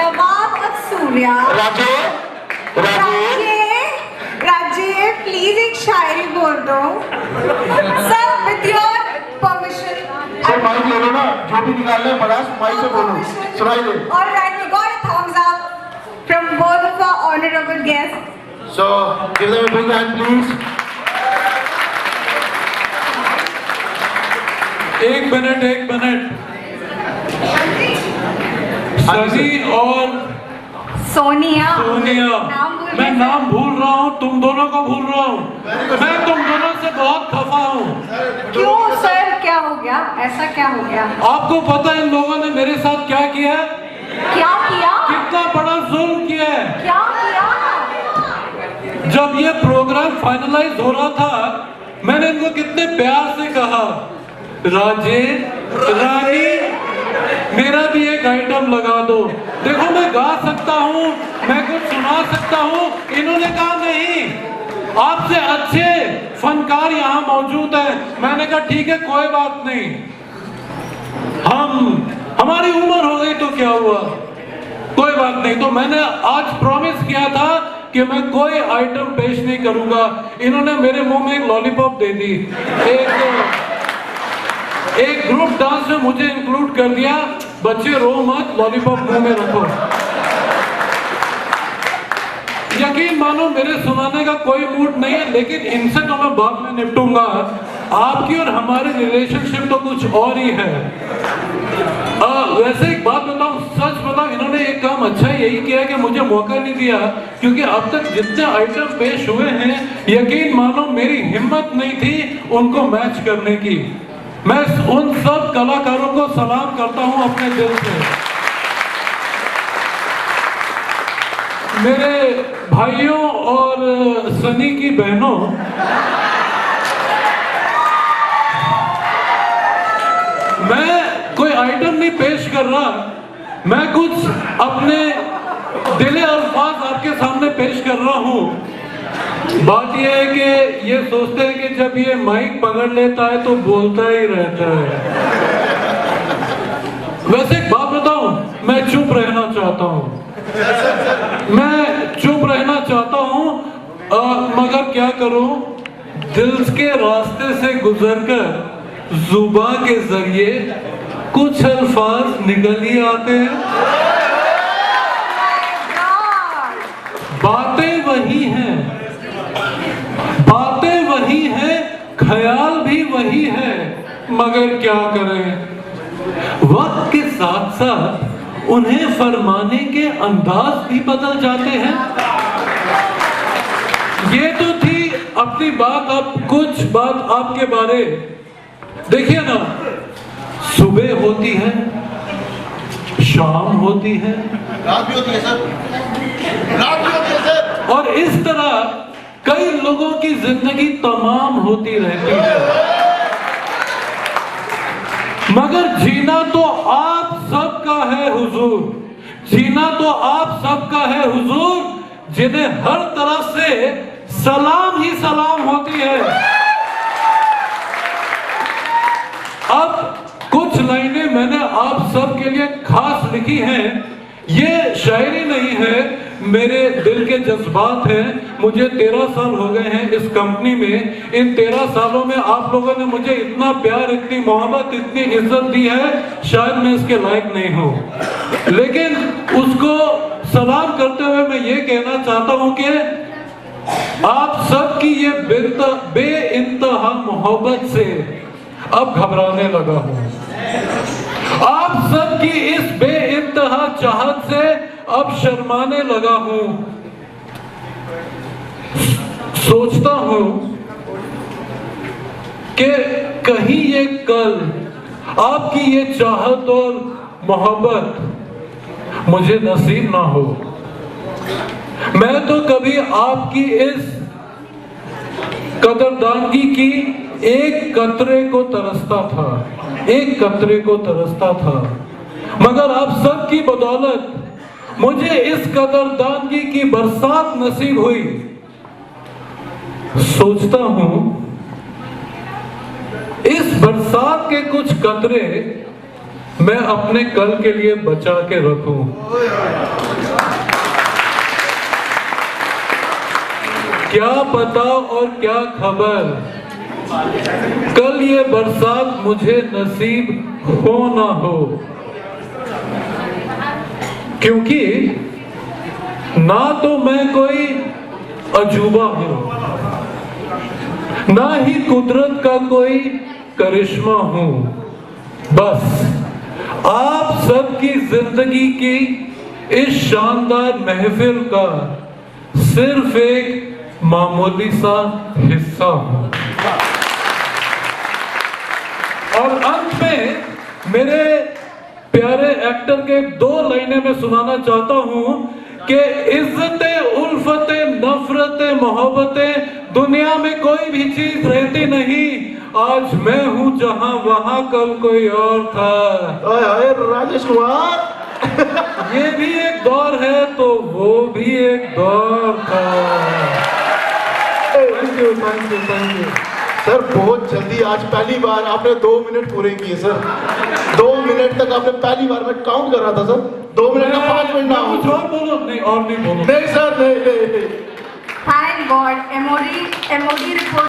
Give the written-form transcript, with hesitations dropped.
Nawab of Surya. Raje please एक शायरी बोल दो sir, with your permission. Sir mike ले लो ना, जो भी निकालना है बड़ा माइक से बोलो, सुनाई दे। Alright, we got a thumbs up from both of our honorable guests. So give them a big hand please. एक मिनट सनी और सोनिया, मैं नाम भूल रहा हूँ, तुम दोनों को भूल रहा हूँ। मैं तुम दोनों से बहुत खफा हूँ। क्यों सर, क्या हो गया? ऐसा क्या हो गया? आपको पता है इन लोगों ने मेरे साथ क्या किया? क्या किया? कितना बड़ा जुल्म किया है। क्या किया? जब ये प्रोग्राम फाइनलाइज हो रहा था, मैंने इनको कितने प्यार से कहा, राजे रानी मेरा भी एक आइटम लगा दो, देखो मैं गा सकता हूँ, मैं कुछ सुना सकता हूँ। इन्होंने कहा नहीं, आपसे अच्छे फनकार यहाँ मौजूद हैं। मैंने कहा ठीक है कोई बात नहीं, हमारी उम्र हो गई तो क्या हुआ, कोई बात नहीं। तो मैंने आज प्रॉमिस किया था कि मैं कोई आइटम पेश नहीं करूंगा। इन्होंने मेरे मुंह में एक लॉलीपॉप दे दी, एक ग्रुप डांस में मुझे इंक्लूड कर दिया। बच्चे रो मत, लॉलीपॉप मुंह में रखो। यकीन मानो मेरे सुनाने का कोई मूड नहीं है, लेकिन इनसे तो मैं बाद में निपटूंगा। आपकी और हमारी रिलेशनशिप तो कुछ और ही है। वैसे एक बात बताऊं, सच बताऊं, इन्होंने एक काम अच्छा यही किया कि मुझे मौका नहीं दिया, क्योंकि अब तक जितने आइटम पेश हुए हैं, यकीन मानो मेरी हिम्मत नहीं थी उनको मैच करने की। मैं उन सब कलाकारों को सलाम करता हूं अपने दिल से। मेरे भाइयों और सनी की बहनों, मैं कोई आइटम नहीं पेश कर रहा, मैं कुछ अपने दिले अल्फाज आपके सामने पेश कर रहा हूं। बात यह है कि ये सोचते हैं कि जब ये माइक पकड़ लेता है तो बोलता ही रहता है। वैसे एक बात बताऊं, मैं चुप रहना चाहता हूं, मैं चुप रहना चाहता हूं, मगर क्या करूं, दिल के रास्ते से गुजरकर जुबान के जरिए कुछ अल्फाज निकल ही आते हैं। बातें वही हैं, बातें वही हैं, ख्याल भी वही है, मगर क्या करें, वक्त के साथ साथ उन्हें फरमाने के अंदाज भी बदल जाते हैं। ये तो थी अपनी बात। अब कुछ बात आपके बारे। देखिए ना, सुबह होती है, शाम होती है, रात भी होती है सर, रात भी होती है सर, और इस तरह कई लोगों की जिंदगी तमाम होती रहती है, मगर जीना तो आप सबका है हुजूर, जीना तो आप सबका है हुजूर, जिन्हें हर तरफ से सलाम ही सलाम होती है। अब कुछ लाइनें मैंने आप सब के लिए खास लिखी हैं। ये शायरी नहीं है, मेरे दिल के जज्बात हैं। मुझे 13 साल हो गए हैं इस कंपनी में। इन 13 सालों में आप लोगों ने मुझे इतना प्यार, इतनी मोहब्बत, इतनी इज्जत दी है, शायद मैं इसके लायक नहीं हूं। लेकिन उसको सलाम करते हुए मैं ये कहना चाहता हूं कि आप सबकी ये बेइंतहा मोहब्बत से अब घबराने लगा हूं। आप सबकी इस बेइंतहा चाहत से अब शर्माने लगा हूं। सोचता हूं कि कहीं ये कल आपकी ये चाहत और मोहब्बत मुझे नसीब ना हो। मैं तो कभी आपकी इस कदरदानगी की एक कतरे को तरसता था, एक कतरे को तरसता था, मगर आप सब की बदौलत मुझे इस कदरदानगी की बरसात नसीब हुई। सोचता हूं इस बरसात के कुछ कतरे मैं अपने कल के लिए बचा के रखूं। क्या पता और क्या खबर, कल ये बरसात मुझे नसीब हो ना हो, क्योंकि ना तो मैं कोई अजूबा हूं, ना ही कुदरत का कोई करिश्मा हूं। बस आप सबकी जिंदगी की इस शानदार महफिल का सिर्फ एक मामूली सा हिस्सा हूं। और अंत में मेरे प्यारे एक्टर के 2 लाइनें मैं सुनाना चाहता हूं कि इज्जतें, उल्फतें, नफरतें, मोहब्बतें दुनिया में कोई भी चीज रहती नहीं। आज मैं हूं जहां वहां कल कोई और था। हाय राजेश कुमार, ये भी एक दौर है तो वो भी एक दौर था। Thank you, thank you, thank you. Sir बहुत जल्दी, आज पहली बार आपने 2 मिनट पूरे किए सर। 2 मिनट तक आपने पहली बार, मैं काउंट कर रहा था सर, 2 मिनट का 5 मिनट ना हो। कुछ और बोलो, नहीं और नहीं बोलो। नहीं सर, नहीं। Thank God, MOD report